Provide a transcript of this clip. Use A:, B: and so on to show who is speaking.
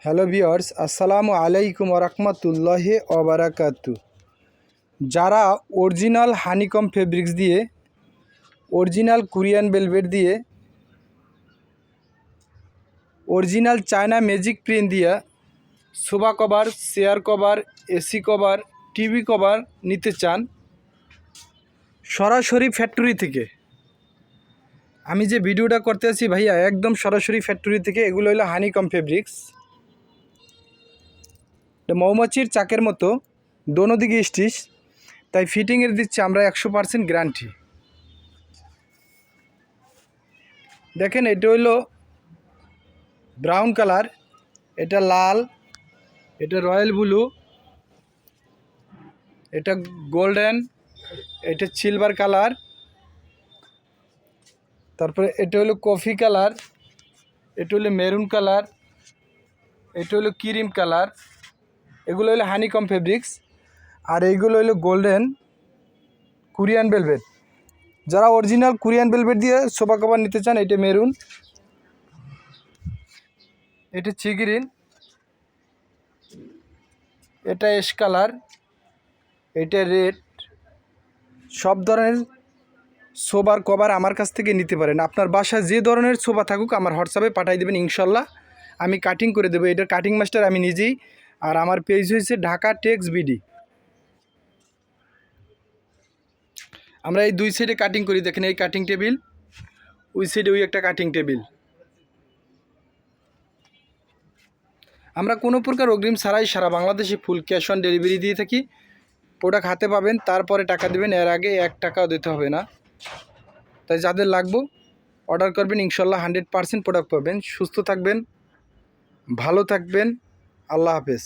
A: Hello viewers, আসসালামু আলাইকুম ওরহমতুল্লাহি ওবারাকাতু। যারা অরিজিনাল হানিকম ফেব্রিক্স দিয়ে, অরিজিনাল কোরিয়ান ভেলভেট দিয়ে, অরিজিনাল চায়না ম্যাজিক প্রিন্ট দিয়ে sofa cover, chair cover, AC cover, TV cover নিতে চান সরাসরি ফ্যাক্টরি থেকে, আমি যে ভিডিওটা করতে আছি ভাইয়া একদম সরাসরি ফ্যাক্টরি থেকে। এগুলো হলো হানিকম ফেব্রিক্স, মৌমাছির চাকের মতো দোনো দিকে স্টিচ, তাই ফিটিংয়ের দিচ্ছে আমরা 100% গ্যারান্টি। দেখেন, এটা হইল ব্রাউন কালার, এটা লাল, এটা রয়্যাল ব্লু, এটা গোল্ডেন, এটা সিলভার কালার, তারপরে এটা হলো কফি কালার, এটা হলো মেরুন কালার, এটা হলো ক্রিম কালার। এগুলো হলো হানিকম ফেব্রিক্স, আর এইগুলো হলো গোল্ডেন কোরিয়ান ভেলভেট। যারা অরিজিনাল কোরিয়ান ভেলভেট দিয়ে সোফা কভার নিতে চান, এটা মেরুন, এটা সি গ্রিন, এটা এশ কালার, এটা রেড। সব ধরনের সোফার কভার আমার কাছ থেকে নিতে পারেন। আপনার বাসায় যে ধরনের সোফা থাকুক আমার হোয়াটসঅ্যাপে পাঠিয়ে দেবেন, ইনশাল্লাহ আমি কাটিং করে দেবো। এটার কাটিং মাস্টার আমি নিজেই। আর আমার পেজ হয়েছে ঢাকা টেক্স বিডি। আমরা এই দুই সাইডে কাটিং করি। দেখেন, এই কাটিং টেবিল, ওই সাইডে ওই একটা কাটিং টেবিল। আমরা কোনো প্রকার অগ্রিম ছাড়াই সারা বাংলাদেশে ফুল ক্যাশ অন ডেলিভারি দিয়ে থাকি। প্রোডাক্ট হাতে পাবেন, তারপরে টাকা দেবেন, এর আগে 1 টাকাও দিতে হবে না। তাই যাদের লাগবে অর্ডার করবেন, ইনশাল্লাহ 100% প্রোডাক্ট পাবেন। সুস্থ থাকবেন, ভালো থাকবেন, আল্লাহ হাফেজ।